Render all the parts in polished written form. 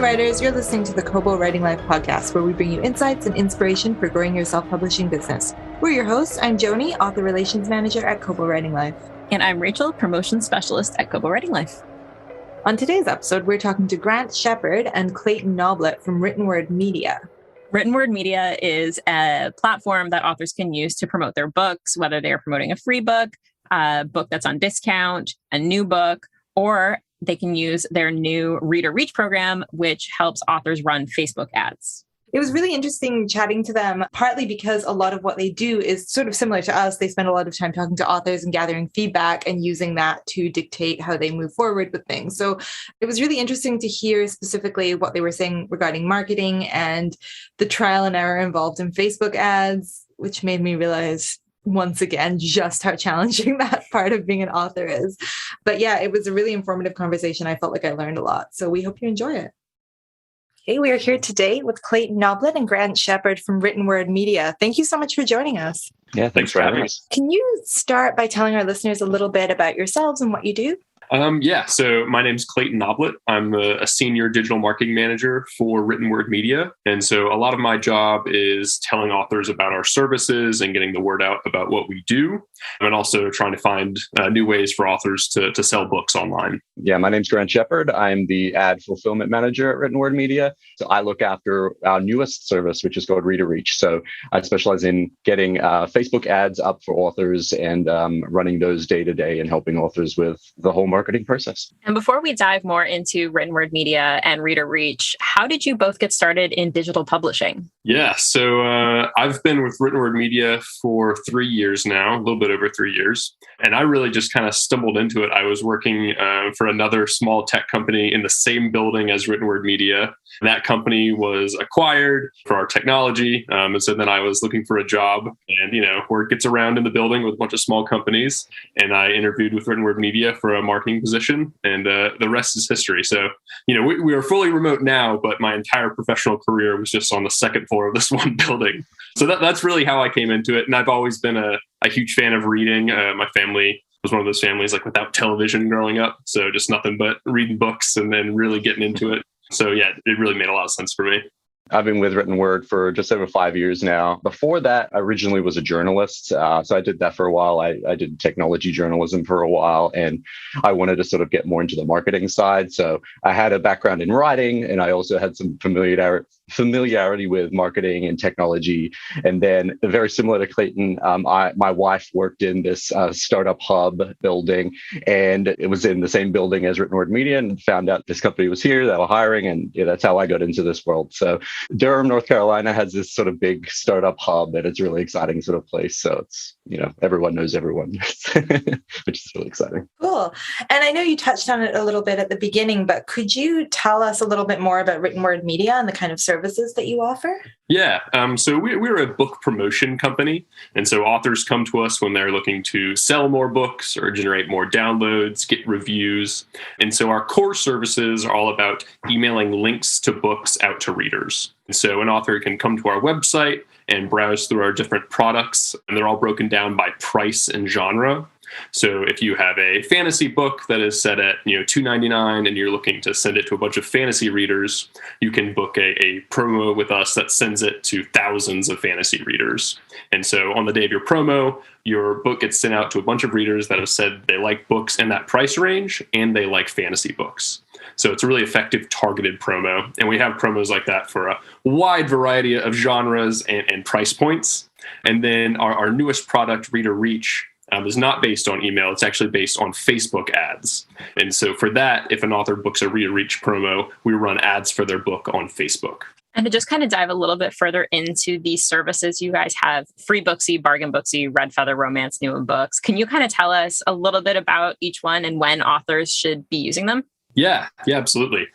writers, you're listening to the Kobo Writing Life podcast, where we bring you insights and inspiration for growing your self-publishing business. We're your hosts. I'm Joni, author relations manager at Kobo Writing Life. And I'm Rachel, promotion specialist at Kobo Writing Life. On today's episode, we're talking to Grant Shepard and Clayton Noblit from Written Word Media. Written Word Media is a platform that authors can use to promote their books, whether they are promoting a free book, a book that's on discount, a new book, or they can use their new Reader Reach program, which helps authors run Facebook ads. It was really interesting chatting to them, partly because a lot of what they do is sort of similar to us. They spend a lot of time talking to authors and gathering feedback and using that to dictate how they move forward with things. So it was really interesting to hear specifically what they were saying regarding marketing and the trial and error involved in Facebook ads, which made me realize once again just how challenging that part of being an author is. But yeah, it was a really informative conversation. I felt like I learned a lot. So we hope you enjoy it. Okay, we are here today with Clayton Noblit and Grant Shepard from Written Word Media. Thank you so much for joining us. Yeah, thanks for having us. Can you start by telling our listeners a little bit about yourselves and what you do? So my name's Clayton Noblit. I'm a senior digital marketing manager for Written Word Media. And so a lot of my job is telling authors about our services and getting the word out about what we do, and also trying to find new ways for authors to sell books online. Yeah, my name's Grant Shepard. I'm the ad fulfillment manager at Written Word Media. So I look after our newest service, which is called Reader Reach. So I specialize in getting Facebook ads up for authors and running those day to day and helping authors with the whole marketing process. And before we dive more into Written Word Media and Reader Reach, how did you both get started in digital publishing? Yeah, so I've been with Written Word Media for 3 years now, a little bit over 3 years. And I really just kind of stumbled into it. I was working for another small tech company in the same building as Written Word Media. That company was acquired for our technology. And so then I was looking for a job, and, word gets around in the building with a bunch of small companies. And I interviewed with Written Word Media for a marketing position, and the rest is history. So, we are fully remote now, but my entire professional career was just on the second floor of this one building. So that's really how I came into it. And I've always been a huge fan of reading. My family was one of those families like without television growing up. So just nothing but reading books and then really getting into it. So yeah, it really made a lot of sense for me. I've been with Written Word for just over 5 years now. Before that, I originally was a journalist. So I did that for a while. I did technology journalism for a while, and I wanted to sort of get more into the marketing side. So I had a background in writing, and I also had some familiarity with marketing and technology. And then very similar to Clayton, my wife worked in this startup hub building, and it was in the same building as Written Word Media, and found out this company was here, they were hiring, and that's how I got into this world. So Durham, North Carolina has this sort of big startup hub, and it's a really exciting sort of place. So it's, everyone knows everyone, which is really exciting. Cool. And I know you touched on it a little bit at the beginning, but could you tell us a little bit more about Written Word Media and the kind of services that you offer? Yeah. So we're a book promotion company. And so authors come to us when they're looking to sell more books or generate more downloads, get reviews. And so our core services are all about emailing links to books out to readers. And so an author can come to our website and browse through our different products, and they're all broken down by price and genre. So if you have a fantasy book that is set at $2.99 and you're looking to send it to a bunch of fantasy readers, you can book a promo with us that sends it to thousands of fantasy readers. And so on the day of your promo, your book gets sent out to a bunch of readers that have said they like books in that price range and they like fantasy books. So it's a really effective targeted promo. And we have promos like that for a wide variety of genres and price points. And then our newest product, Reader Reach, is not based on email. It's actually based on Facebook ads. And so for that, if an author books a Reader Reach promo, we run ads for their book on Facebook. And to just kind of dive a little bit further into these services, you guys have Free Booksy, Bargain Booksy, Red Feather Romance, New in Books. Can you kind of tell us a little bit about each one and when authors should be using them? Yeah, absolutely.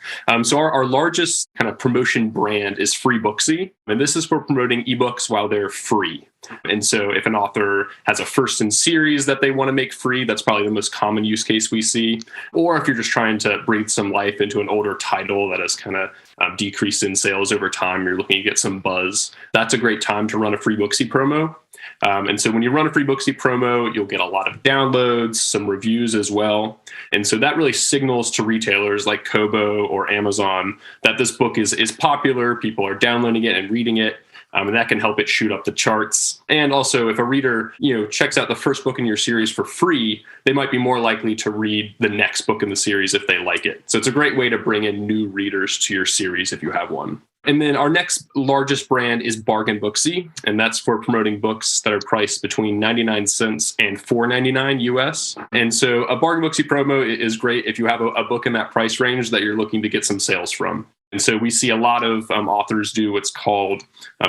So our largest kind of promotion brand is Free Booksy, and this is for promoting ebooks while they're free. And so if an author has a first in series that they want to make free, that's probably the most common use case we see. Or if you're just trying to breathe some life into an older title that has kind of decreased in sales over time, you're looking to get some buzz, that's a great time to run a free Booksy promo. And so when you run a free Booksy promo, you'll get a lot of downloads, some reviews as well. And so that really signals to retailers like Kobo or Amazon that this book is popular, people are downloading it and reading it. And that can help it shoot up the charts. And also, if a reader, checks out the first book in your series for free, they might be more likely to read the next book in the series if they like it. So it's a great way to bring in new readers to your series if you have one. And then our next largest brand is Bargain Booksy, and that's for promoting books that are priced between 99 cents and $4.99 US. And so a Bargain Booksy promo is great if you have a book in that price range that you're looking to get some sales from. And so we see a lot of authors do what's called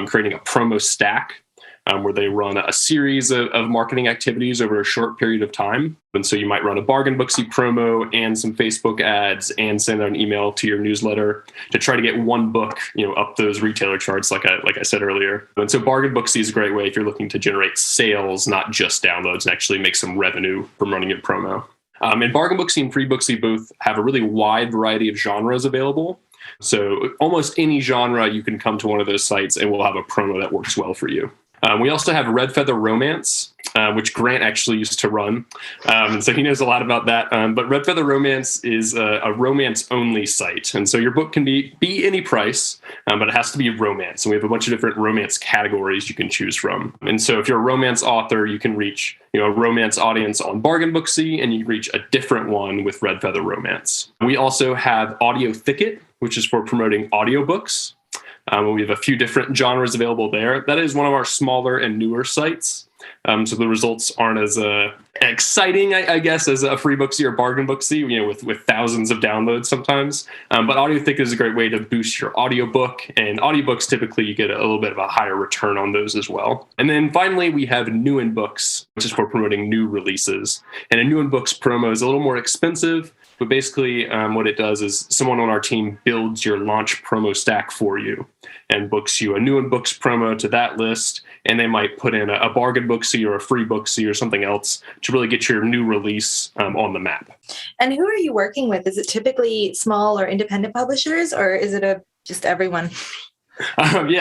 creating a promo stack, where they run a series of marketing activities over a short period of time. And so you might run a Bargain Booksy promo and some Facebook ads and send out an email to your newsletter to try to get one book, up those retailer charts, like I said earlier. And so Bargain Booksy is a great way if you're looking to generate sales, not just downloads, and actually make some revenue from running a promo. And Bargain Booksy and Free Booksy both have a really wide variety of genres available. So almost any genre, you can come to one of those sites and we'll have a promo that works well for you. We also have Red Feather Romance, which Grant actually used to run. And so he knows a lot about that. But Red Feather Romance is a romance-only site. And so your book can be any price, but it has to be romance. And we have a bunch of different romance categories you can choose from. And so if you're a romance author, you can reach a romance audience on Bargain Booksy, and you can reach a different one with Red Feather Romance. We also have Audio Thicket, which is for promoting audiobooks. We have a few different genres available there. That is one of our smaller and newer sites. So the results aren't as exciting, I guess, as a Free Booksy or Bargain Booksy, with thousands of downloads sometimes. But Audio Thicket is a great way to boost your audiobook. And audiobooks, typically, you get a little bit of a higher return on those as well. And then finally, we have New in Books, which is for promoting new releases. And a New in Books promo is a little more expensive. But basically, what it does is someone on our team builds your launch promo stack for you and books you a New in Books promo to that list. And they might put in a Bargain Booksy or a Free Booksy or something else to really get your new release on the map. And who are you working with? Is it typically small or independent publishers, or is it just everyone?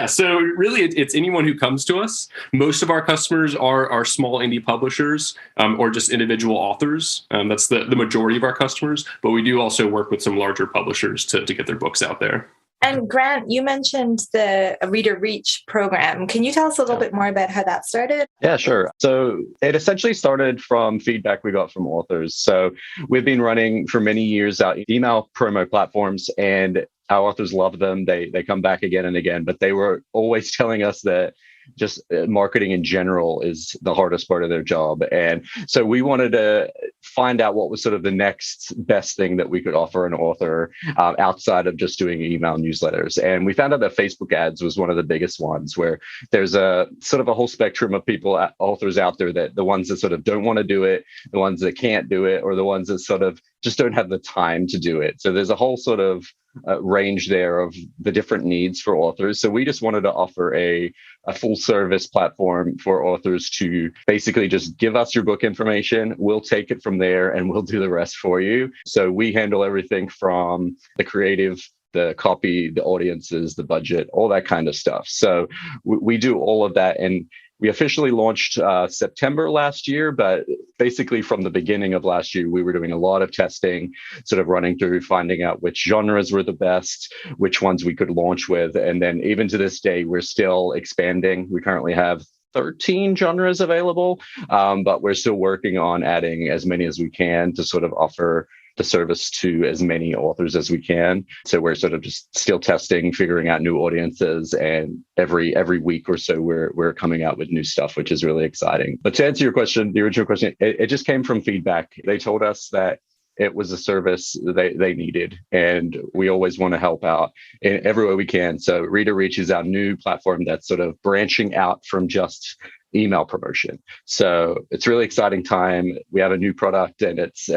So really it's anyone who comes to us. Most of our customers are small indie publishers or just individual authors. That's the majority of our customers, but we do also work with some larger publishers to get their books out there. And Grant, you mentioned the Reader Reach program. Can you tell us a little bit more about how that started? Yeah, sure. So it essentially started from feedback we got from authors. So we've been running for many years out email promo platforms, and our authors love them. They come back again and again, but they were always telling us that just marketing in general is the hardest part of their job. And so we wanted to find out what was sort of the next best thing that we could offer an author outside of just doing email newsletters. And we found out that Facebook ads was one of the biggest ones, where there's a sort of a whole spectrum of people, authors out there, that the ones that sort of don't want to do it, the ones that can't do it, or the ones that sort of just don't have the time to do it. So there's a whole sort of range there of the different needs for authors. So we just wanted to offer a full service platform for authors to basically just give us your book information. We'll take it from there and we'll do the rest for you. So we handle everything from the creative, the copy, the audiences, the budget, all that kind of stuff. So we do all of that. And we officially launched September last year, but basically from the beginning of last year, we were doing a lot of testing, sort of running through, finding out which genres were the best, which ones we could launch with. And then even to this day, we're still expanding. We currently have 13 genres available, but we're still working on adding as many as we can to sort of offer the service to as many authors as we can. So we're sort of just still testing, figuring out new audiences, and every week or so we're coming out with new stuff, which is really exciting. But to answer your question, the original question, it just came from feedback. They told us that it was a service they needed, and we always want to help out in every way we can. So Reader Reach is our new platform that's sort of branching out from just email promotion. So it's really exciting time. We have a new product, and it's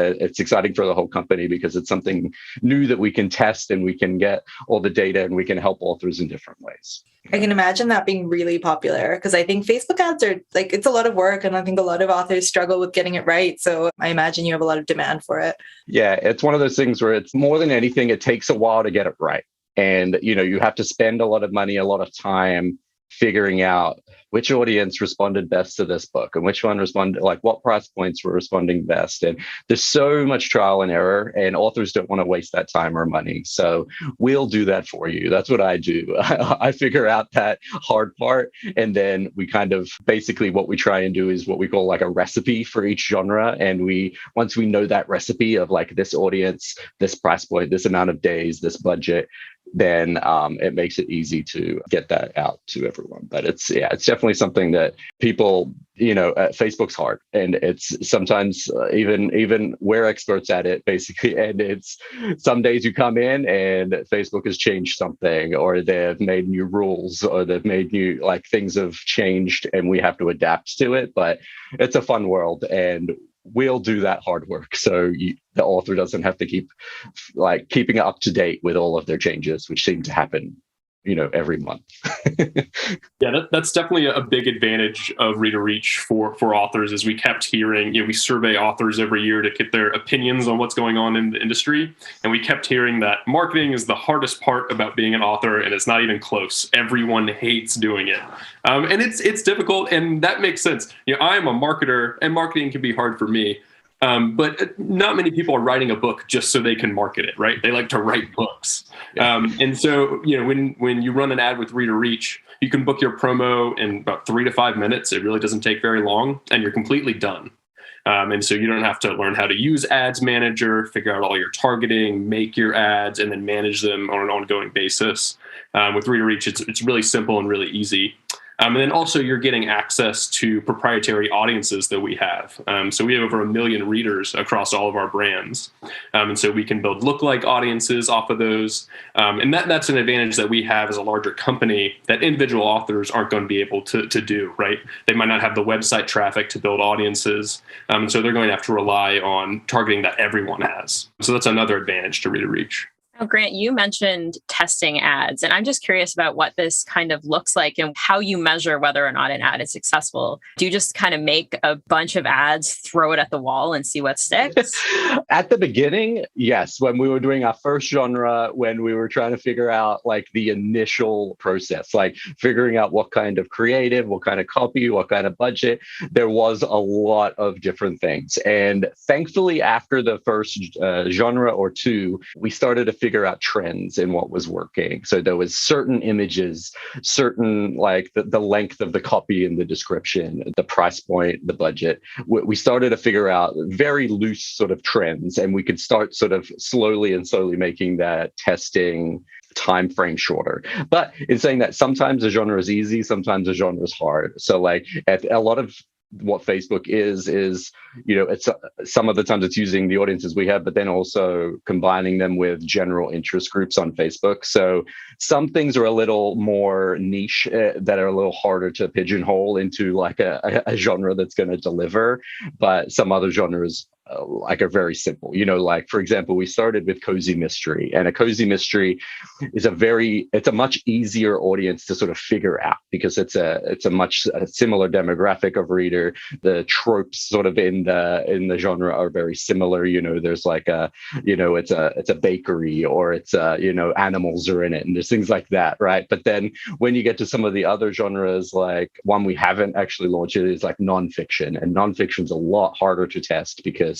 exciting for the whole company because it's something new that we can test, and we can get all the data, and we can help authors in different ways. I can imagine that being really popular because I think Facebook ads are like, it's a lot of work, and I think a lot of authors struggle with getting it right. So I imagine you have a lot of demand for it. Yeah, it's one of those things where it's more than anything, it takes a while to get it right. And, you have to spend a lot of money, a lot of time figuring out which audience responded best to this book and which one responded, like what price points were responding best. And there's so much trial and error, and authors don't want to waste that time or money. So we'll do that for you. That's what I do. I figure out that hard part. And then we kind of basically what we try and do is what we call like a recipe for each genre. And once we know that recipe of like this audience, this price point, this amount of days, this budget, then it makes it easy to get that out to everyone. But it's definitely something that people, Facebook's hard, and it's sometimes even we're experts at it basically. And it's some days you come in and Facebook has changed something, or they've made new rules, or they've made new, like, things have changed and we have to adapt to it. But it's a fun world, and we'll do that hard work. So the author doesn't have to keep keeping up to date with all of their changes, which seem to happen, every month. Yeah, that's definitely a big advantage of Reader Reach for authors. Is we kept hearing, we survey authors every year to get their opinions on what's going on in the industry. And we kept hearing that marketing is the hardest part about being an author, and it's not even close. Everyone hates doing it. And it's difficult, and that makes sense. I am a marketer, and marketing can be hard for me. But not many people are writing a book just so they can market it, right? They like to write books. Yeah. And so, when you run an ad with Reader Reach, you can book your promo in about 3 to 5 minutes. It really doesn't take very long, and you're completely done. And so you don't have to learn how to use Ads Manager, figure out all your targeting, make your ads, and then manage them on an ongoing basis. With Reader Reach, it's really simple and really easy. And then also you're getting access to proprietary audiences that we have. So we have over 1 million readers across all of our brands. And so we can build lookalike audiences off of those. And that's an advantage that we have as a larger company that individual authors aren't going to be able to do, right? They might not have the website traffic to build audiences. And so they're going to have to rely on targeting that everyone has. So that's another advantage to Reader Reach. Now, Grant, you mentioned testing ads, and I'm just curious about what this kind of looks like and how you measure whether or not an ad is successful. Do you just kind of make a bunch of ads, throw it at the wall, and see what sticks? At the beginning, yes. When we were doing our first genre, when we were trying to figure out the initial process, figuring out what kind of creative, what kind of copy, what kind of budget, there was a lot of different things. And thankfully, after the first genre or two, we started to figure out trends in what was working. So there was certain images, certain the length of the copy in the description, the price point, the budget. We started to figure out very loose sort of trends, and we could start sort of slowly making that testing time frame shorter. But in saying that, sometimes a genre is easy, sometimes a genre is hard. So at a lot of what Facebook is it's some of the times it's using the audiences we have, but then also combining them with general interest groups on Facebook. So some things are a little more niche that are a little harder to pigeonhole into a genre that's going to deliver, but some other genres are very simple. For example, we started with cozy mystery, and a cozy mystery is a much easier audience to sort of figure out because it's a much similar demographic of reader. The tropes sort of in the genre are very similar. There's it's a bakery, or it's animals are in it, and there's things like that, right? But then when you get to some of the other genres, one we haven't actually launched is nonfiction, and nonfiction's a lot harder to test because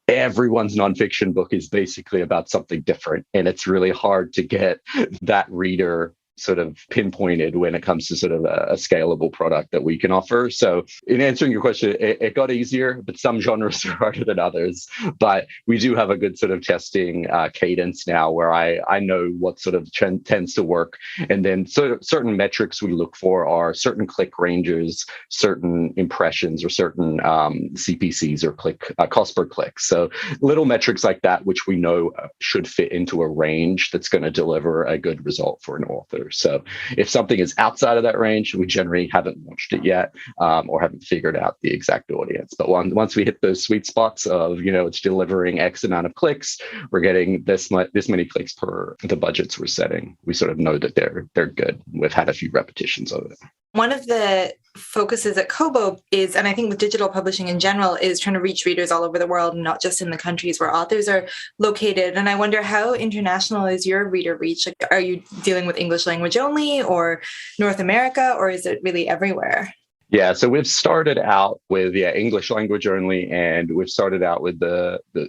everyone's nonfiction book is basically about something different, and it's really hard to get that reader sort of pinpointed when it comes to sort of a scalable product that we can offer. So in answering your question, it got easier, but some genres are harder than others. But we do have a good sort of testing cadence now where I know what sort of trend tends to work. And then certain metrics we look for are certain click ranges, certain impressions, or certain CPCs, or cost per click. So little metrics like that, which we know should fit into a range that's going to deliver a good result for an author. authors. So if something is outside of that range, we generally haven't launched it yet, or haven't figured out the exact audience. But once we hit those sweet spots of, it's delivering X amount of clicks, we're getting this many clicks per the budgets we're setting, we sort of know that they're good. We've had a few repetitions of it. One of the focuses at Kobo is, and I think with digital publishing in general, is trying to reach readers all over the world, and not just in the countries where authors are located. And I wonder, how international is your reader reach? Like, are you dealing with English language only, or North America, or is it really everywhere? Yeah, so we've started out with English language only, and we've started out with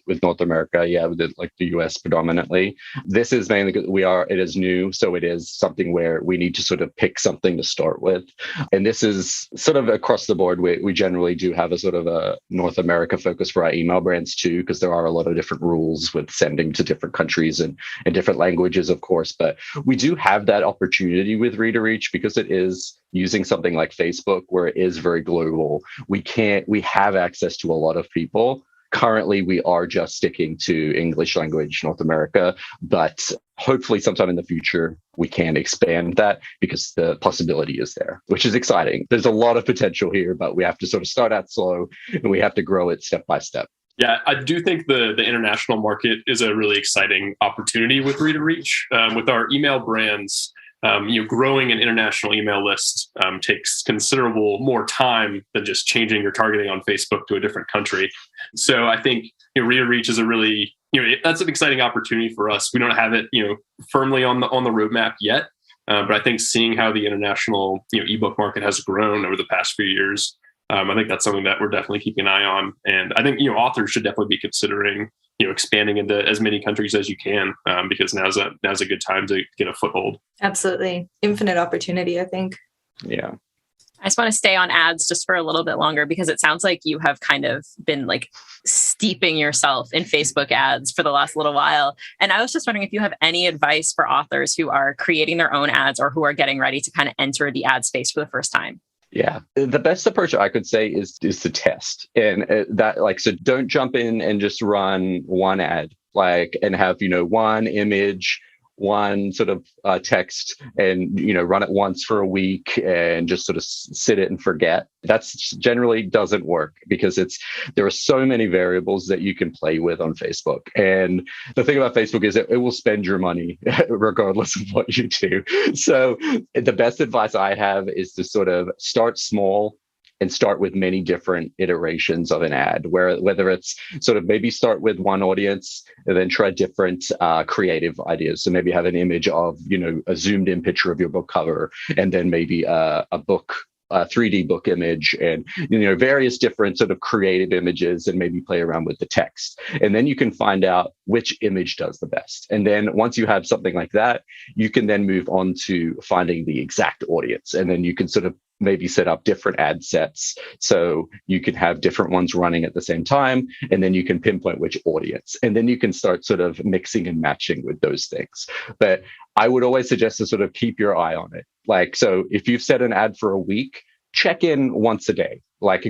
with North America, with the US predominantly. This is mainly because it is new, so it is something where we need to sort of pick something to start with, and this is sort of across the board. We generally do have a sort of a North America focus for our email brands too, because there are a lot of different rules with sending to different countries and different languages, of course. But we do have that opportunity with reader reach because it is using something like Facebook, where it is very global. We have access to a lot of people. Currently, we are just sticking to English language North America, but hopefully sometime in the future, we can expand that because the possibility is there, which is exciting. There's a lot of potential here, but we have to sort of start out slow and we have to grow it step by step. Yeah, I do think the international market is a really exciting opportunity with reader reach. With our email brands, growing an international email list takes considerable more time than just changing your targeting on Facebook to a different country. So I think reader reach is a really that's an exciting opportunity for us. We don't have it firmly on the roadmap yet, but I think seeing how the international ebook market has grown over the past few years, I think that's something that we're definitely keeping an eye on. And I think authors should definitely be considering expanding into as many countries as you can, because now's a good time to get a foothold. Absolutely. Infinite opportunity, I think. Yeah. I just want to stay on ads just for a little bit longer, because it sounds like you have kind of been like steeping yourself in Facebook ads for the last little while. And I was just wondering if you have any advice for authors who are creating their own ads or who are getting ready to kind of enter the ad space for the first time. Yeah, the best approach I could say is to test, and so don't jump in and just run one ad, and have one image, one sort of text, and run it once for a week and just sort of sit it and forget. That's generally doesn't work, because there are so many variables that you can play with on Facebook. And the thing about Facebook is it will spend your money regardless of what you do. So the best advice I have is to sort of start small and start with many different iterations of an ad, whether it's sort of maybe start with one audience and then try different creative ideas. So maybe have an image of, a zoomed in picture of your book cover, and then maybe a 3D book image, and various different sort of creative images, and maybe play around with the text. And then you can find out which image does the best. And then once you have something like that, you can then move on to finding the exact audience. And then you can sort of maybe set up different ad sets, so you can have different ones running at the same time, and then you can pinpoint which audience, and then you can start sort of mixing and matching with those things. But I would always suggest to sort of keep your eye on it. So if you've set an ad for a week, check in once a day.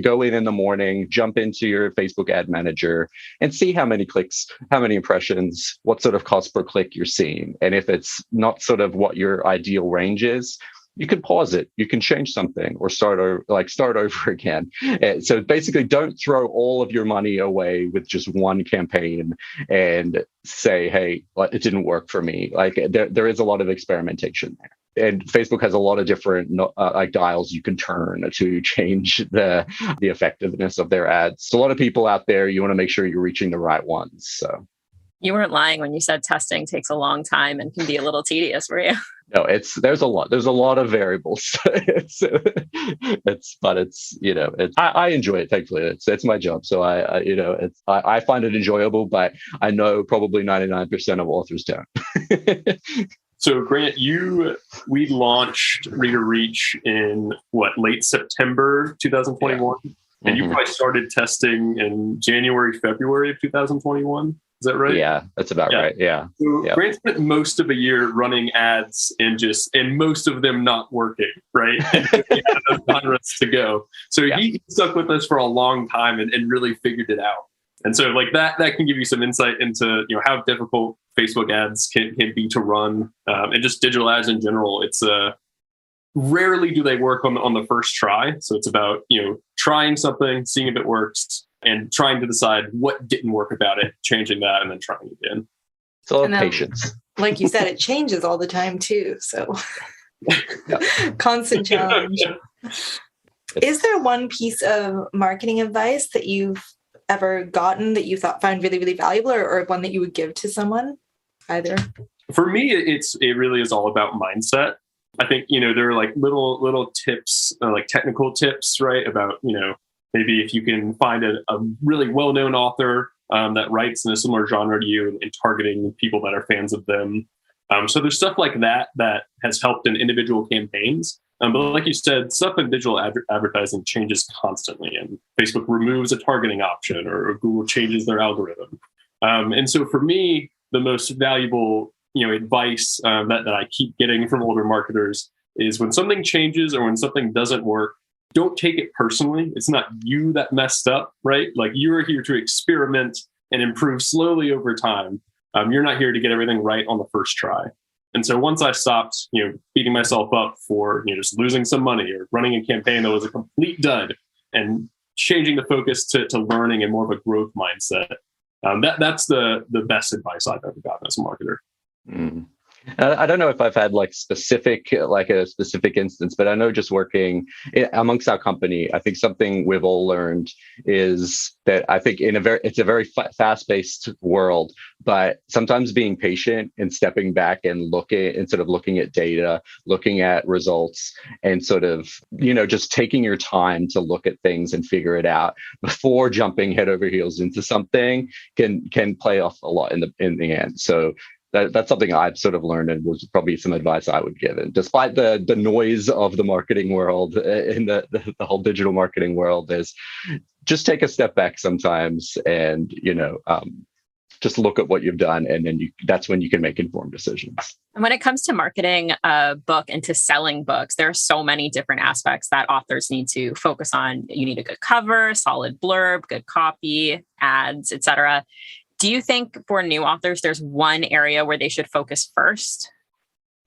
Go in the morning, jump into your Facebook ad manager and see how many clicks, how many impressions, what sort of cost per click you're seeing. And if it's not sort of what your ideal range is, you can pause it, you can change something, or start over again. So basically, don't throw all of your money away with just one campaign and say, hey, it didn't work for me. There is a lot of experimentation there. And Facebook has a lot of different dials you can turn to change the effectiveness of their ads. So a lot of people out there, you want to make sure you're reaching the right ones. So you weren't lying when you said testing takes a long time and can be a little tedious for you. No, there's a lot of variables. I enjoy it. Thankfully, it's my job. So I find it enjoyable, but I know probably 99% of authors don't. So Grant, we launched Reader Reach in late September 2021, and you probably started testing in January, February of 2021. Is that right? Yeah, that's about right. Yeah. So Grant spent most of a year running ads and most of them not working, right? And he had those genres to go. So he stuck with us for a long time and really figured it out. And so like that can give you some insight into, how difficult Facebook ads can be to run, and just digital ads in general. It's rarely do they work on the first try. So it's about, trying something, seeing if it works, and trying to decide what didn't work about it, changing that, and then trying again. It's all patience. Like you said, it changes all the time too. So constant challenge. Is there one piece of marketing advice that you've ever gotten that you found really, really valuable, or one that you would give to someone? Either. For me, it really is all about mindset. I think, there are like little tips, like technical tips, right? About, maybe if you can find a really well-known author that writes in a similar genre to you, and targeting people that are fans of them. So there's stuff like that has helped in individual campaigns. But like you said, stuff in digital advertising changes constantly, and Facebook removes a targeting option, or Google changes their algorithm. And so for me, the most valuable advice that I keep getting from older marketers is when something changes or when something doesn't work, don't take it personally. It's not you that messed up, right? Like, you're here to experiment and improve slowly over time. You're not here to get everything right on the first try. And so once I stopped, beating myself up for, just losing some money or running a campaign that was a complete dud, and changing the focus to learning and more of a growth mindset, that's the best advice I've ever gotten as a marketer. Mm. I don't know if I've had a specific instance, but I know just working amongst our company, I think something we've all learned is that I think it's a very fast-paced world, but sometimes being patient and stepping back and looking at data, looking at results, and just taking your time to look at things and figure it out before jumping head over heels into something can play off a lot in the end. So that's something I've sort of learned, and was probably some advice I would give. And despite the noise of the marketing world, in the whole digital marketing world, is just take a step back sometimes, and just look at what you've done, and then that's when you can make informed decisions. And when it comes to marketing a book and to selling books, there are so many different aspects that authors need to focus on. You need a good cover, solid blurb, good copy, ads, etc. Do you think for new authors, there's one area where they should focus first?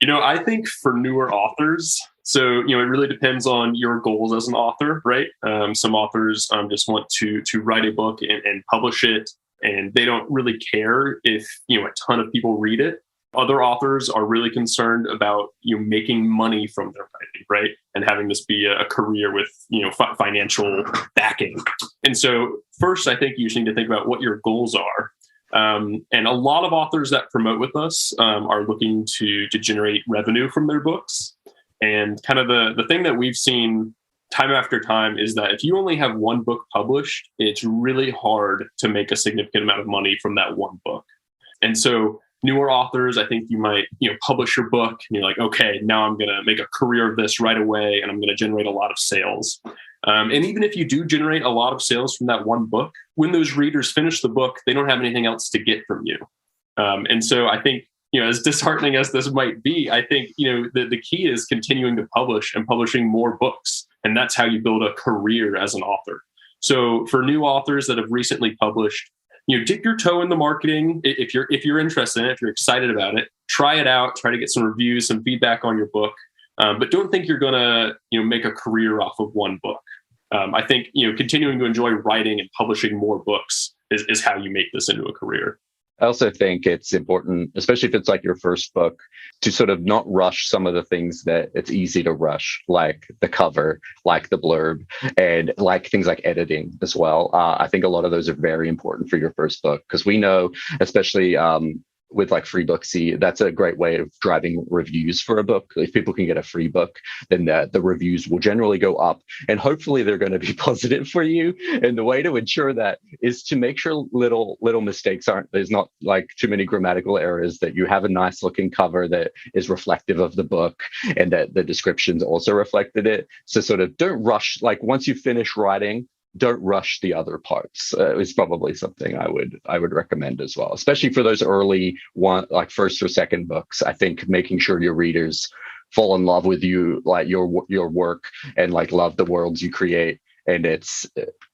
I think for newer authors, so, it really depends on your goals as an author, right? Some authors just want to write a book and publish it, and they don't really care if, a ton of people read it. Other authors are really concerned about, making money from their writing, right? And having this be a career with, financial backing. And so first, I think you just need to think about what your goals are. And a lot of authors that promote with us are looking to generate revenue from their books. And kind of the thing that we've seen time after time is that if you only have one book published, it's really hard to make a significant amount of money from that one book. And so newer authors, I think you might, publish your book and you're like, okay, now I'm going to make a career of this right away, and I'm going to generate a lot of sales. And even if you do generate a lot of sales from that one book, when those readers finish the book, they don't have anything else to get from you. And so I think, as disheartening as this might be, I think, the key is continuing to publish and publishing more books. And that's how you build a career as an author. So for new authors that have recently published, dip your toe in the marketing. If you're interested in it, if you're excited about it, try it out, try to get some reviews, some feedback on your book. But don't think you're going to, make a career off of one book. I think, continuing to enjoy writing and publishing more books is how you make this into a career. I also think it's important, especially if it's like your first book, to sort of not rush some of the things that it's easy to rush, like the cover, like the blurb, and like things like editing as well. I think a lot of those are very important for your first book, because we know, especially with like FreeBooksy, that's a great way of driving reviews for a book. If people can get a free book, then the reviews will generally go up, and hopefully they're going to be positive for you. And the way to ensure that is to make sure little mistakes there's not like too many grammatical errors, that you have a nice looking cover that is reflective of the book, and that the descriptions also reflected it. So sort of don't rush, like once you finish writing, don't rush the other parts. Is probably something I would recommend as well, especially for those early one, like first or second books. I think making sure your readers fall in love with you, like your work, and like love the worlds you create, And it's,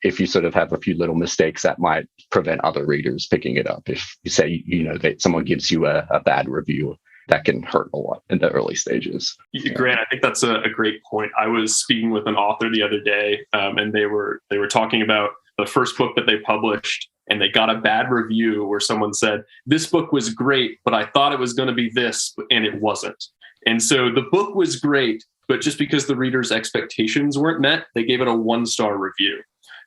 if you sort of have a few little mistakes, that might prevent other readers picking it up. If you say, that someone gives you a bad review, that can hurt a lot in the early stages. Grant, I think that's a great point. I was speaking with an author the other day, and they were talking about the first book that they published, and they got a bad review where someone said, this book was great, but I thought it was going to be this, and it wasn't. And so the book was great, but just because the reader's expectations weren't met, they gave it a 1-star review.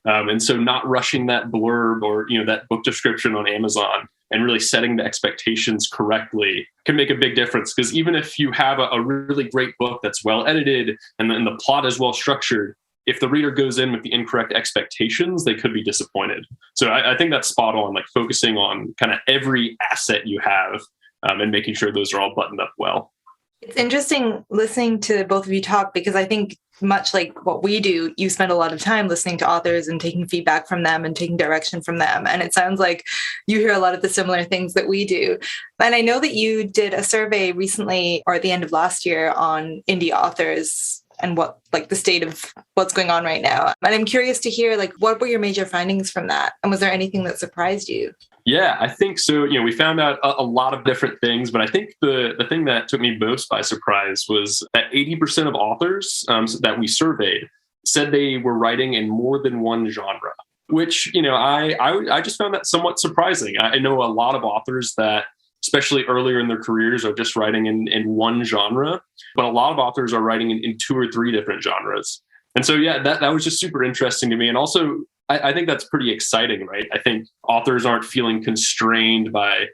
And so not rushing that blurb or that book description on Amazon and really setting the expectations correctly can make a big difference. Because even if you have a really great book that's well edited and then the plot is well structured, if the reader goes in with the incorrect expectations, they could be disappointed. So I think that's spot on, like focusing on kind of every asset you have and making sure those are all buttoned up well. It's interesting listening to both of you talk, because I think much like what we do, you spend a lot of time listening to authors and taking feedback from them and taking direction from them. And it sounds like you hear a lot of the similar things that we do. And I know that you did a survey recently or at the end of last year on indie authors and what, like, the state of what's going on right now. And I'm curious to hear, like, what were your major findings from that? And was there anything that surprised you? Yeah, I think so. We found out a lot of different things, but I think the thing that took me most by surprise was that 80% of authors that we surveyed said they were writing in more than one genre, which, I just found that somewhat surprising. I know a lot of authors that, especially earlier in their careers, are just writing in one genre, but a lot of authors are writing in 2 or 3 different genres. And so, yeah, that was just super interesting to me. And also, I think that's pretty exciting, right? I think authors aren't feeling constrained by,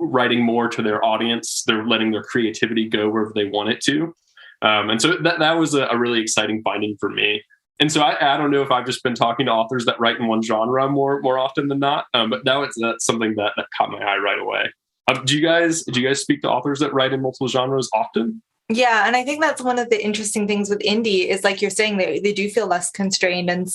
writing more to their audience. They're letting their creativity go wherever they want it to. And so that was a really exciting finding for me. And so I don't know if I've just been talking to authors that write in one genre more often than not, but that's something that caught my eye right away. Do you guys speak to authors that write in multiple genres often? Yeah. And I think that's one of the interesting things with indie is, like you're saying, they do feel less constrained. And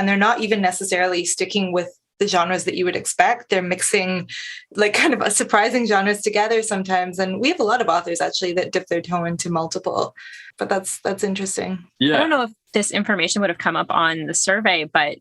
they're not even necessarily sticking with the genres that you would expect. They're mixing like kind of surprising genres together sometimes. And we have a lot of authors actually that dip their toe into multiple, but that's interesting. Yeah. I don't know if this information would have come up on the survey, but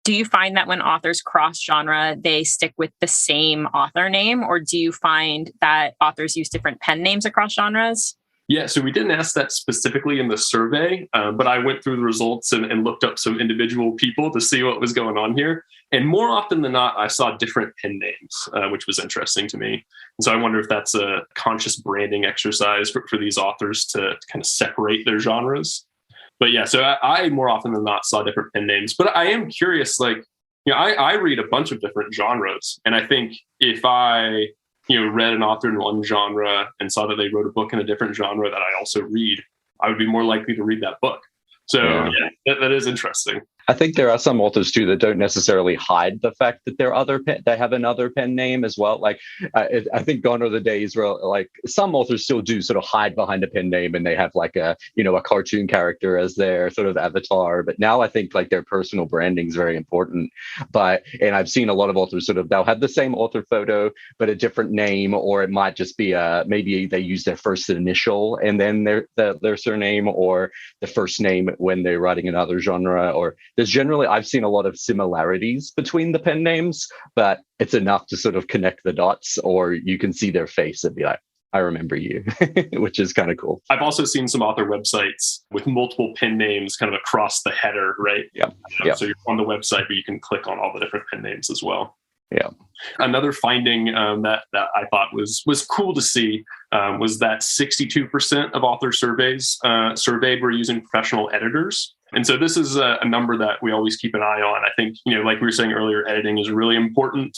do you find that when authors cross genre, they stick with the same author name, or do you find that authors use different pen names across genres? Yeah, so we didn't ask that specifically in the survey, but I went through the results and looked up some individual people to see what was going on here. And more often than not, I saw different pen names, which was interesting to me. And so I wonder if that's a conscious branding exercise for these authors to kind of separate their genres. But yeah, so I more often than not saw different pen names. But I am curious, like, I read a bunch of different genres. And I think if I read an author in one genre and saw that they wrote a book in a different genre that I also read, I would be more likely to read that book. So yeah, that is interesting. I think there are some authors too that don't necessarily hide the fact that they have another pen name as well. Like I think gone are the days where like some authors still do sort of hide behind a pen name and they have like a cartoon character as their sort of avatar. But now I think like their personal branding is very important. And I've seen a lot of authors they'll have the same author photo but a different name, or it might just be maybe they use their first initial and then their surname, or the first name when they're writing another genre. Or there's generally, I've seen a lot of similarities between the pen names, but it's enough to sort of connect the dots, or you can see their face and be like, I remember you, which is kind of cool. I've also seen some author websites with multiple pen names kind of across the header, right? Yeah. So you're on the website, but you can click on all the different pen names as well. Yeah. Another finding that I thought was cool to see was that 62% of author surveyed were using professional editors. And so this is a number that we always keep an eye on. I think, like we were saying earlier, editing is really important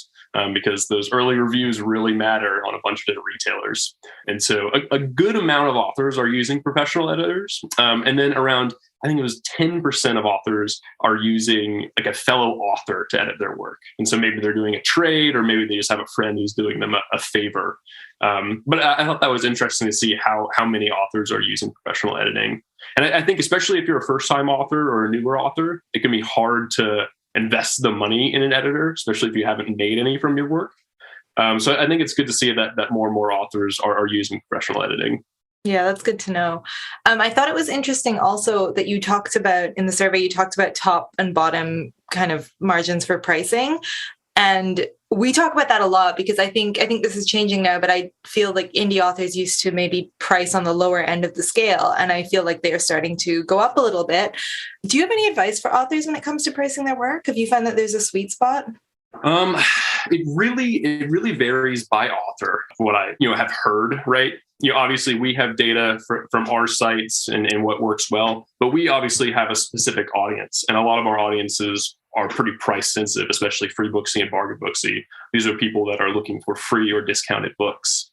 because those early reviews really matter on a bunch of different retailers. And so a good amount of authors are using professional editors. And then around, I think it was 10% of authors are using like a fellow author to edit their work. And so maybe they're doing a trade, or maybe they just have a friend who's doing them a favor. But I thought that was interesting to see how many authors are using professional editing. And I think especially if you're a first-time author or a newer author, it can be hard to invest the money in an editor, especially if you haven't made any from your work. So I think it's good to see that more and more authors are using professional editing. Yeah, that's good to know. I thought it was interesting also that you talked about in the survey, you talked about top and bottom kind of margins for pricing. And we talk about that a lot because I think this is changing now, but I feel like indie authors used to maybe price on the lower end of the scale. And I feel like they are starting to go up a little bit. Do you have any advice for authors when it comes to pricing their work? Have you found that there's a sweet spot? It really varies by author. What I have heard, right? Obviously we have data from our sites and what works well, but we obviously have a specific audience, and a lot of our audiences are pretty price sensitive, especially free booksy and bargain booksy. These are people that are looking for free or discounted books.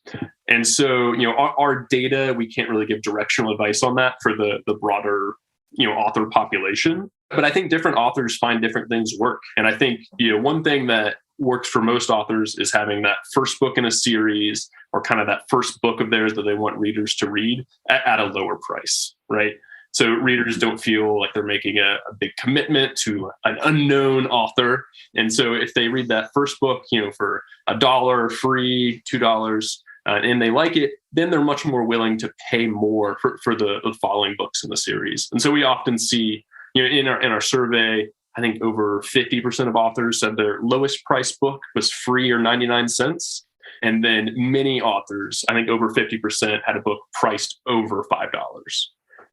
And so, our data, we can't really give directional advice on that for the broader, author population. But I think different authors find different things work. And I think, one thing that works for most authors is having that first book in a series, or kind of that first book of theirs that they want readers to read at a lower price, right? So readers don't feel like they're making a big commitment to an unknown author. And so if they read that first book, for $1 free, $2, and they like it, then they're much more willing to pay more for the following books in the series. And so we often see, in our survey, I think over 50% of authors said their lowest price book was free or 99 cents. And then many authors, I think over 50%, had a book priced over $5.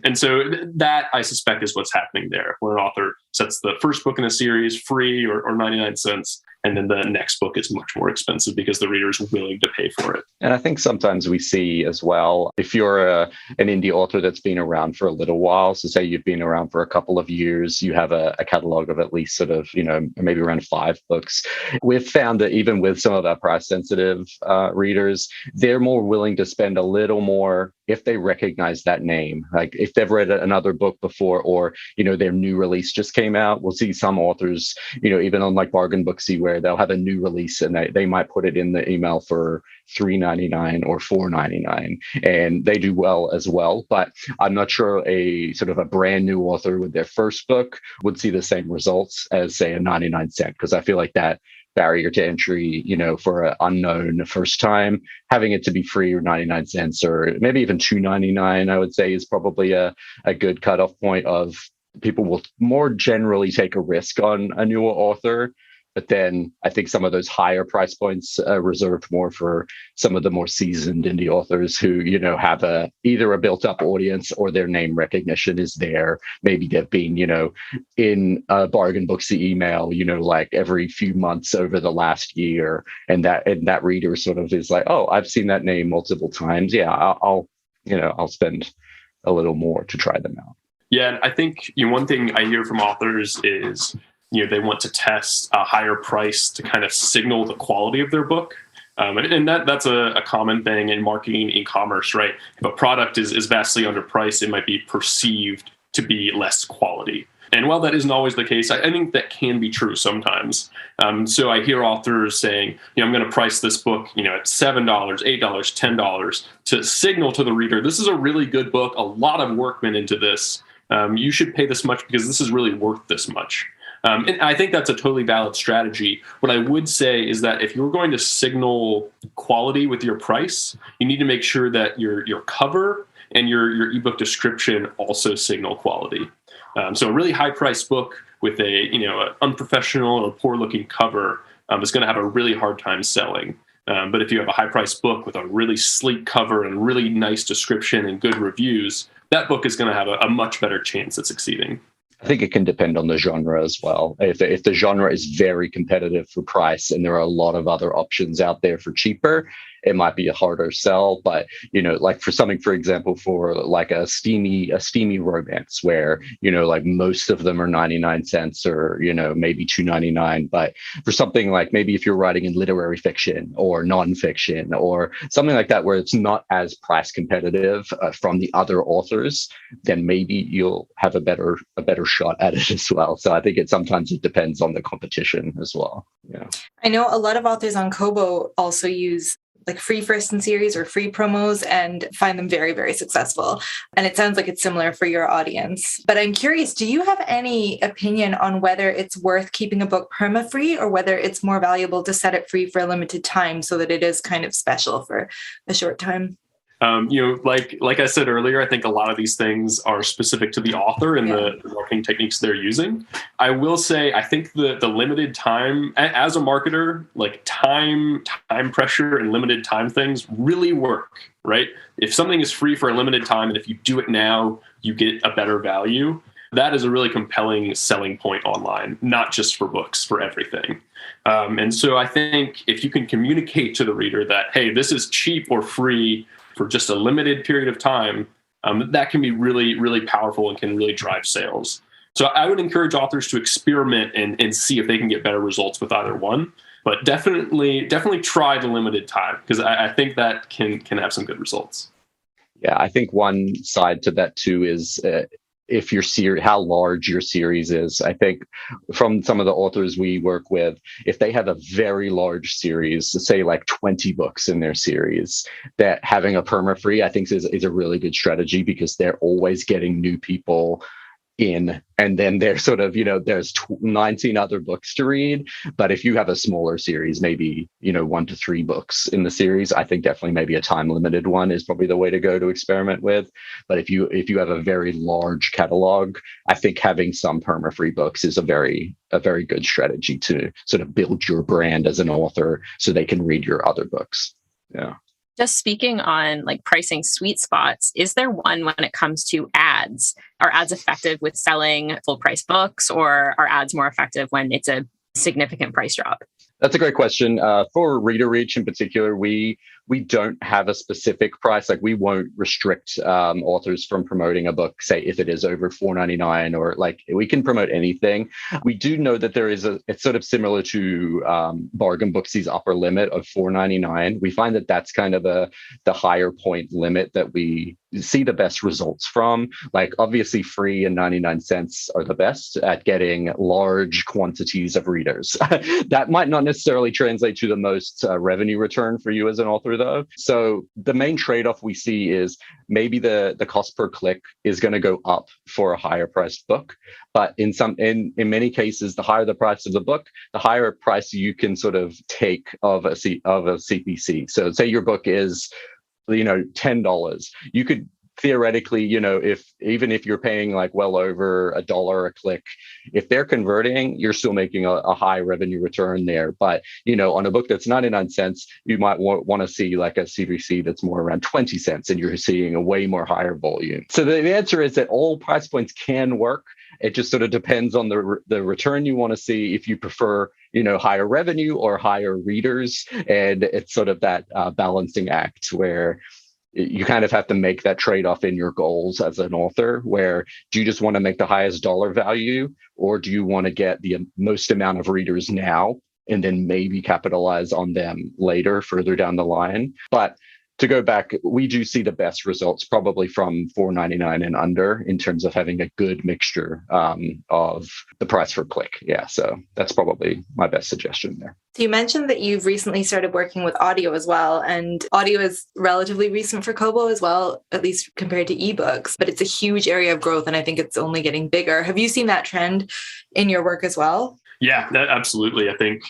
And so that, I suspect, is what's happening there, where an author sets the first book in a series free or 99 cents, and then the next book is much more expensive because the reader is willing to pay for it. And I think sometimes we see as well, if you're an indie author that's been around for a little while, so say you've been around for a couple of years, you have a catalog of at least sort of, maybe around 5 books. We've found that even with some of our price sensitive readers, they're more willing to spend a little more if they recognize that name. Like if they've read another book before, or, their new release just came out. We'll see some authors, even on like Bargain Booksy, where they'll have a new release and they might put it in the email for $3.99 or $4.99, and they do well as well. But I'm not sure a sort of a brand new author with their first book would see the same results as, say, a 99 cent, because I feel like that barrier to entry, for an unknown first time, having it to be free or 99 cents or maybe even $2.99, I would say, is probably a good cutoff point of people will more generally take a risk on a newer author. But then I think some of those higher price points are reserved more for some of the more seasoned indie authors who, have either a built up audience or their name recognition is there. Maybe they've been, in a Bargain Booksy email, like every few months over the last year. And that reader sort of is like, oh, I've seen that name multiple times. Yeah, I'll spend a little more to try them out. Yeah, and I think one thing I hear from authors is, they want to test a higher price to kind of signal the quality of their book. And that's a common thing in marketing, e-commerce, right? If a product is vastly underpriced, it might be perceived to be less quality. And while that isn't always the case, I think that can be true sometimes. So I hear authors saying, I'm going to price this book, at $7, $8, $10 to signal to the reader, this is a really good book. A lot of work went into this. You should pay this much because this is really worth this much. And I think that's a totally valid strategy. What I would say is that if you're going to signal quality with your price, you need to make sure that your cover and your ebook description also signal quality. So a really high priced book with an unprofessional or poor looking cover is going to have a really hard time selling. But if you have a high priced book with a really sleek cover and really nice description and good reviews, that book is going to have a much better chance at succeeding. I think it can depend on the genre as well. If the genre is very competitive for price and there are a lot of other options out there for cheaper, it might be a harder sell. But, like for something, for example, for like a steamy romance where, like most of them are 99 cents or, maybe $2.99. But for something like maybe if you're writing in literary fiction or nonfiction or something like that, where it's not as price competitive from the other authors, then maybe you'll have a better shot at it as well. So I think sometimes it depends on the competition as well. Yeah. I know a lot of authors on Kobo also use like free first in series or free promos and find them very, very successful. And it sounds like it's similar for your audience. But I'm curious, do you have any opinion on whether it's worth keeping a book perma-free or whether it's more valuable to set it free for a limited time so that it is kind of special for a short time? Like I said earlier, I think a lot of these things are specific to the author and the marketing techniques they're using. I will say, I think the limited time, as a marketer, like time pressure and limited time things really work, right? If something is free for a limited time, and if you do it now, you get a better value. That is a really compelling selling point online, not just for books, for everything. And so I think if you can communicate to the reader that, hey, this is cheap or free for just a limited period of time, that can be really, really powerful and can really drive sales. So I would encourage authors to experiment and see if they can get better results with either one. But definitely try the limited time, because I think that can have some good results. Yeah, I think one side to that too is if your series, how large your series is. I think from some of the authors we work with, if they have a very large series, say like 20 books in their series, that having a perma-free, I think is a really good strategy, because they're always getting new people in, and then there's sort of, there's 19 other books to read. But if you have a smaller series, maybe 1 to 3 books in the series, I think definitely maybe a time limited one is probably the way to go to experiment with. But if you have a very large catalog, I think having some perma free books is a very good strategy to sort of build your brand as an author so they can read your other books. Yeah. Just speaking on like pricing sweet spots, is there one when it comes to ads? Are ads effective with selling full price books, or are ads more effective when it's a significant price drop? That's a great question. For reader reach in particular, we don't have a specific price. Like, we won't restrict authors from promoting a book, say if it is over $4.99, or like we can promote anything. We do know that there is it's sort of similar to Bargain Booksy's upper limit of $4.99. We find that that's kind of the higher point limit that we see the best results from. Like, obviously free and 99 cents are the best at getting large quantities of readers. That might not necessarily translate to the most revenue return for you as an author, though. So the main trade-off we see is maybe the cost per click is going to go up for a higher priced book. But in many cases, the higher the price of the book, the higher price you can sort of take of a CPC. So say your book is $10, you could theoretically, if you're paying like well over $1 a click, if they're converting, you're still making a high revenue return there. But on a book that's 99 cents, you might want to see like a CPC that's more around 20 cents, and you're seeing a way more higher volume. So the answer is that all price points can work. It just sort of depends on the return you want to see, if you prefer higher revenue or higher readers. And it's sort of that balancing act where you kind of have to make that trade-off in your goals as an author, where do you just want to make the highest dollar value, or do you want to get the most amount of readers now and then maybe capitalize on them later, further down the line? But to go back, we do see the best results probably from $4.99 and under, in terms of having a good mixture of the price per click. Yeah, so that's probably my best suggestion there. So you mentioned that you've recently started working with audio as well, and audio is relatively recent for Kobo as well, at least compared to ebooks, but it's a huge area of growth, and I think it's only getting bigger. Have you seen that trend in your work as well? Yeah, absolutely. I think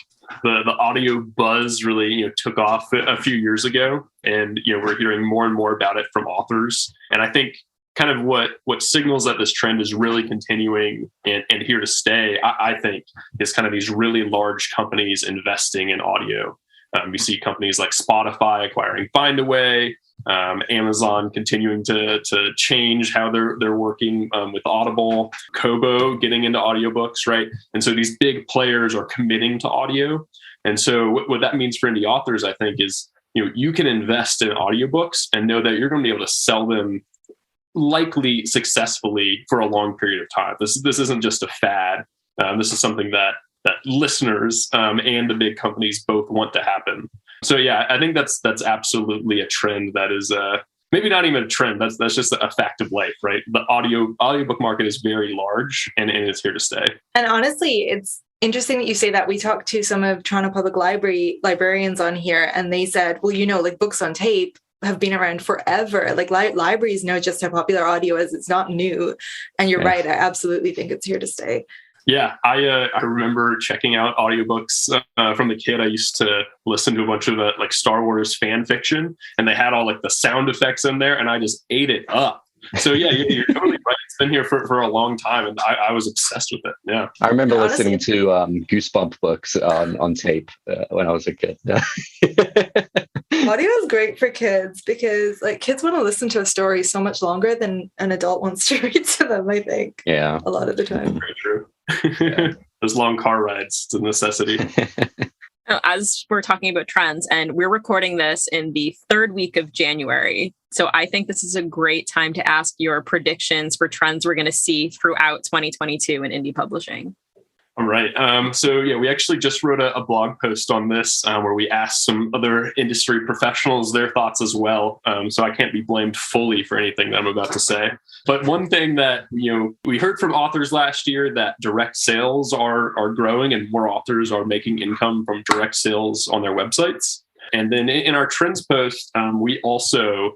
the audio buzz really took off a few years ago, and we're hearing more and more about it from authors. And I think kind of what signals that this trend is really continuing and here to stay, I think, is kind of these really large companies investing in audio. We see companies like Spotify acquiring Findaway, Amazon continuing to change how they're working with Audible, Kobo getting into audiobooks, right? And so these big players are committing to audio. And so what that means for indie authors, I think, is you can invest in audiobooks and know that you're going to be able to sell them likely successfully for a long period of time. This isn't just a fad. This is something that listeners and the big companies both want to happen. So yeah, I think that's absolutely a trend that is maybe not even a trend. That's just a fact of life, right? The audiobook market is very large, and it's here to stay. And honestly, it's interesting that you say that. We talked to some of Toronto Public Library librarians on here, and they said, well, like books on tape have been around forever. Like libraries know just how popular audio is. It's not new. And you're right. I absolutely think it's here to stay. Yeah, I remember checking out audiobooks from the kid. I used to listen to a bunch of like Star Wars fan fiction, and they had all like the sound effects in there, and I just ate it up. So yeah, you're totally right. It's been here for a long time, and I was obsessed with it. Yeah, I remember Honestly, listening to Goosebump books on tape when I was a kid. audio is great for kids because like kids want to listen to a story so much longer than an adult wants to read to them, I think. Yeah. A lot of the time. very true. Those long car rides, it's a necessity. As we're talking about trends, and we're recording this in the third week of January. So I think this is a great time to ask your predictions for trends we're going to see throughout 2022 in indie publishing. All right. So yeah, we actually just wrote a blog post on this where we asked some other industry professionals their thoughts as well. So I can't be blamed fully for anything that I'm about to say. But one thing that we heard from authors last year that direct sales are growing and more authors are making income from direct sales on their websites. And then in our trends post, we also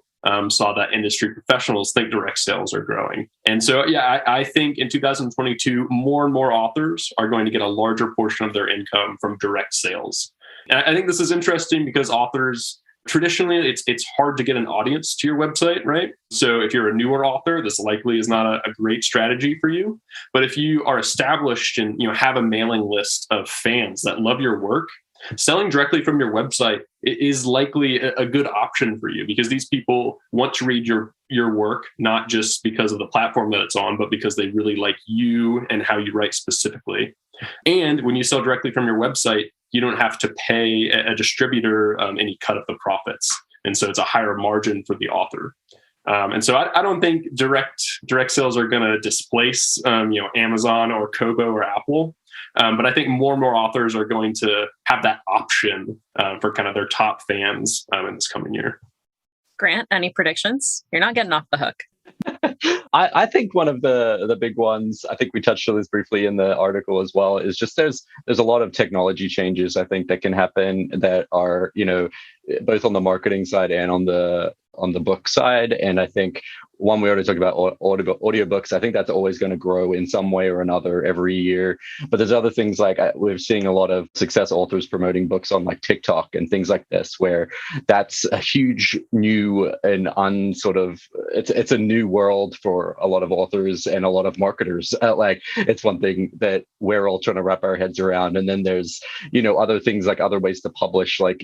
saw that industry professionals think direct sales are growing. And so, yeah, I think in 2022, more and more authors are going to get a larger portion of their income from direct sales. And I think this is interesting because authors, traditionally, it's hard to get an audience to your website, right? So if you're a newer author, this likely is not a great strategy for you. But if you are established and have a mailing list of fans that love your work, selling directly from your website is likely a good option for you because these people want to read your work, not just because of the platform that it's on, but because they really like you and how you write specifically. And when you sell directly from your website, you don't have to pay a distributor any cut of the profits. And so it's a higher margin for the author. And so I don't think direct sales are going to displace Amazon or Kobo or Apple. But I think more and more authors are going to have that option for kind of their top fans in this coming year. Grant, any predictions? You're not getting off the hook. I think one of the big ones, I think we touched on this briefly in the article as well, is just there's a lot of technology changes I think that can happen that are, both on the marketing side and on the book side. And I think one, we already talked about audiobooks. I think that's always going to grow in some way or another every year. But there's other things like we're seeing a lot of success authors promoting books on like TikTok and things like this, where that's a huge new and it's a new world for a lot of authors and a lot of marketers. It's one thing that we're all trying to wrap our heads around. And then there's, other things like other ways to publish, like,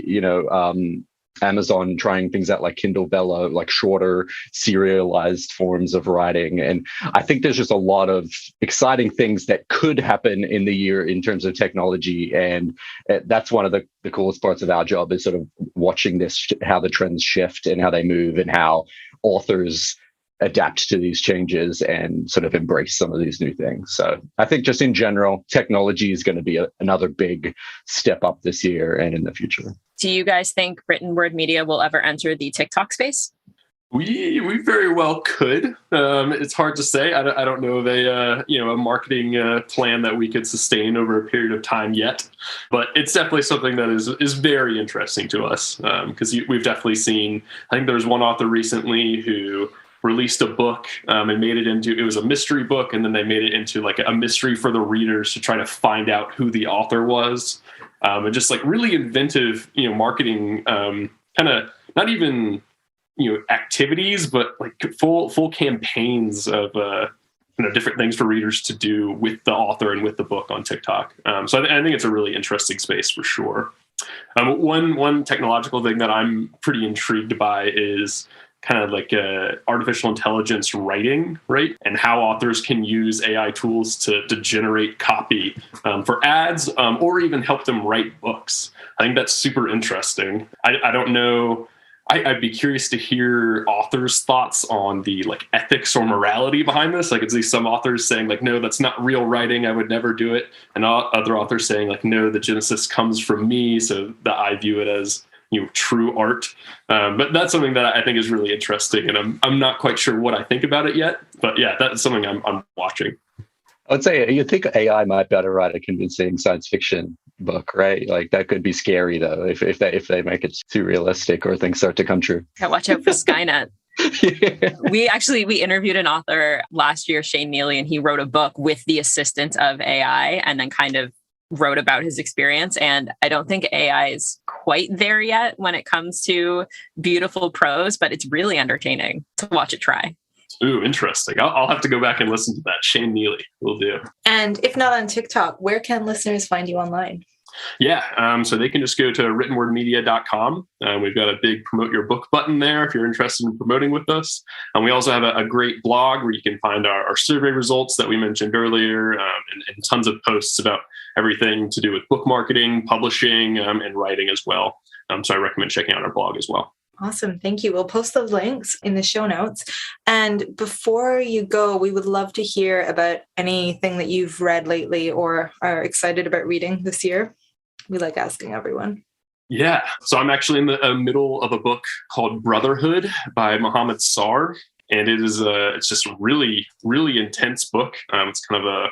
Amazon trying things out like Kindle Vella, like shorter serialized forms of writing. And I think there's just a lot of exciting things that could happen in the year in terms of technology. And that's one of the coolest parts of our job is sort of watching this, how the trends shift and how they move and how authors adapt to these changes and sort of embrace some of these new things. So I think just in general, technology is going to be another big step up this year and in the future. Do you guys think written word media will ever enter the TikTok space? We very well could. It's hard to say. I don't know of a marketing plan that we could sustain over a period of time yet, but it's definitely something that is very interesting to us because we've definitely seen. I think there was one author recently who released a book and made it was a mystery book, and then they made it into like a mystery for the readers to try to find out who the author was. And just like really inventive, marketing, kind of not even, activities, but like full campaigns of, different things for readers to do with the author and with the book on TikTok. So I think it's a really interesting space for sure. One technological thing that I'm pretty intrigued by is kind of like artificial intelligence writing, right? And how authors can use AI tools to generate copy for ads or even help them write books. I think that's super interesting. I don't know. I'd be curious to hear authors' thoughts on the like ethics or morality behind this. I could see some authors saying like, no, that's not real writing. I would never do it. And other authors saying like, no, the genesis comes from me. So that I view it as true art. But that's something that I think is really interesting. And I'm not quite sure what I think about it yet. But yeah, that's something I'm watching. I would say you think AI might better write a convincing science fiction book, right? Like that could be scary though, if they make it too realistic or things start to come true. Yeah, watch out for Skynet. We interviewed an author last year, Shane Neely, and he wrote a book with the assistance of AI and then kind of wrote about his experience. And I don't think AI is quite there yet when it comes to beautiful prose, but it's really entertaining to watch it try. Ooh, interesting. I'll have to go back and listen to that. Shane Neely will do. And if not on TikTok, where can listeners find you online? Yeah, so they can just go to writtenwordmedia.com. We've got a big promote your book button there if you're interested in promoting with us. And we also have a great blog where you can find our survey results that we mentioned earlier, and tons of posts about everything to do with book marketing, publishing, and writing as well. So I recommend checking out our blog as well. Awesome. Thank you. We'll post those links in the show notes. And before you go, we would love to hear about anything that you've read lately or are excited about reading this year. We like asking everyone. Yeah. So I'm actually in the middle of a book called Brotherhood by Mohammed Sar. And it's just a really, really intense book. It's kind of a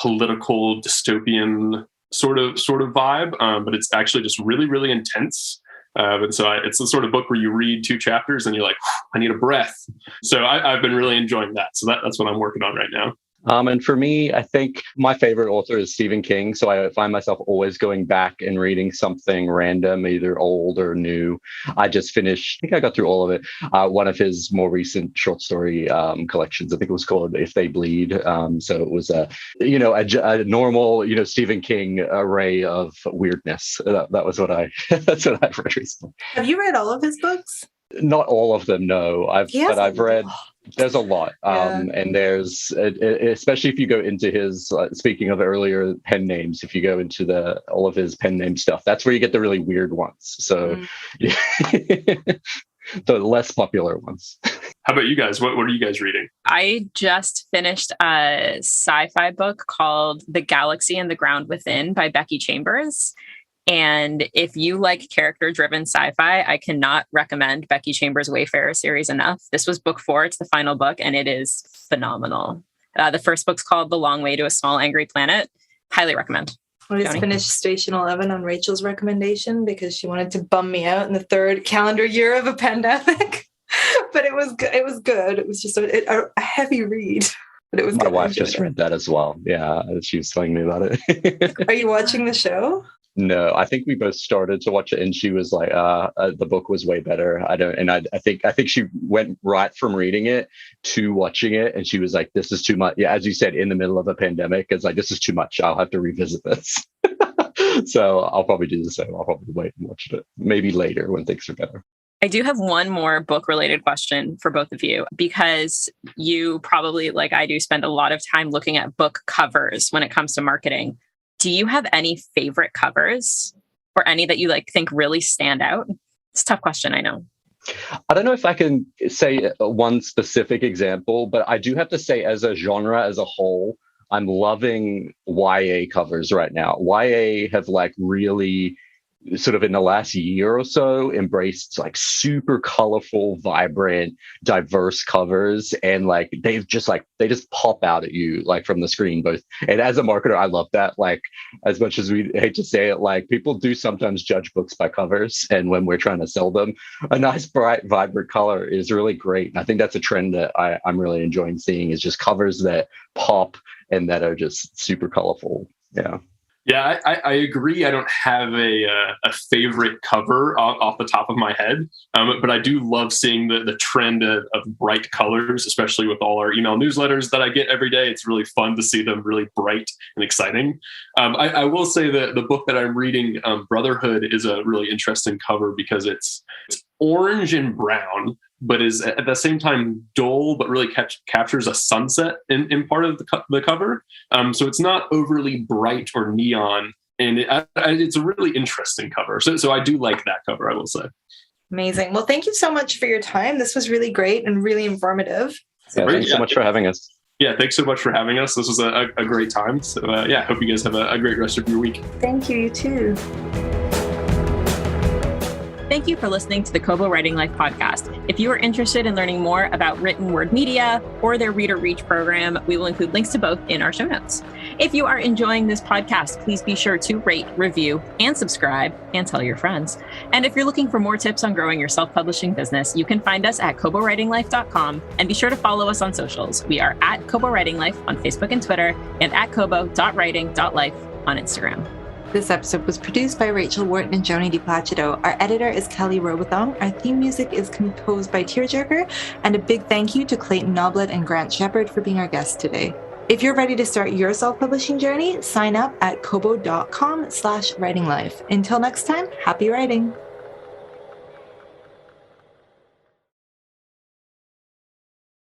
political dystopian sort of vibe, but it's actually just really, really intense. And so it's the sort of book where you read 2 chapters and you're like, I need a breath. So I've been really enjoying that. So that's what I'm working on right now. And for me, I think my favorite author is Stephen King. So I find myself always going back and reading something random, either old or new. I just finished, I think I got through all of it. One of his more recent short story collections, I think it was called If They Bleed. So it was a normal, Stephen King array of weirdness. That was what that's what I've read recently. Have you read all of his books? Not all of them, no. But I've read. There's a lot. And there's, especially if you go into his, speaking of earlier pen names, if you go into all of his pen name stuff, that's where you get the really weird ones. So the less popular ones. How about you guys? What are you guys reading? I just finished a sci-fi book called The Galaxy and the Ground Within by Becky Chambers. And if you like character-driven sci-fi, I cannot recommend Becky Chambers' Wayfarer series enough. This was book 4. It's the final book, and it is phenomenal. The first book's called The Long Way to a Small Angry Planet. Highly recommend. I just finished Station 11 on Rachel's recommendation because she wanted to bum me out in the 3rd calendar year of a pandemic. But it was good. It was just a heavy read. But it was My wife just read that as well. Yeah, she was telling me about it. Are you watching the show? No, I think we both started to watch it, and she was like, "The book was way better." I think she went right from reading it to watching it, and she was like, "This is too much." Yeah, as you said, in the middle of a pandemic, it's like, "This is too much. I'll have to revisit this." So I'll probably do the same. I'll probably wait and watch it maybe later when things are better. I do have one more book-related question for both of you, because you probably, like I do, spend a lot of time looking at book covers when it comes to marketing. Do you have any favorite covers or any that you think really stand out? It's a tough question, I know. I don't know if I can say one specific example, but I do have to say as a genre as a whole, I'm loving YA covers right now. YA have really sort of in the last year or so embraced super colorful, vibrant, diverse covers, and they just pop out at you from the screen both. And as a marketer, I love that. As much as we hate to say it, people do sometimes judge books by covers, and when we're trying to sell them, a nice bright vibrant color is really great. And I think that's a trend that I'm really enjoying seeing, is just covers that pop and that are just super colorful. Yeah, I agree. I don't have a favorite cover off the top of my head, but I do love seeing the trend of bright colors, especially with all our email newsletters that I get every day. It's really fun to see them really bright and exciting. I will say that the book that I'm reading, Brotherhood, is a really interesting cover because it's orange and brown, but is at the same time dull, but really captures a sunset in part of the cover. So it's not overly bright or neon, and it's a really interesting cover. So I do like that cover, I will say. Amazing. Well, thank you so much for your time. This was really great and really informative. Thanks so much for having us. Yeah, thanks so much for having us. This was a great time. So hope you guys have a great rest of your week. Thank you, you too. Thank you for listening to the Kobo Writing Life podcast. If you are interested in learning more about Written Word Media or their Reader Reach program, we will include links to both in our show notes. If you are enjoying this podcast, please be sure to rate, review, and subscribe, and tell your friends. And if you're looking for more tips on growing your self-publishing business, you can find us at kobowritinglife.com, and be sure to follow us on socials. We are at Kobo Writing Life on Facebook and Twitter, and at kobo.writing.life on Instagram. This episode was produced by Rachel Wharton and Joni DiPlacido. Our editor is Kelly Robothong. Our theme music is composed by Tearjerker. And a big thank you to Clayton Noblit and Grant Shepard for being our guests today. If you're ready to start your self-publishing journey, sign up at kobo.com/writinglife. Until next time, happy writing.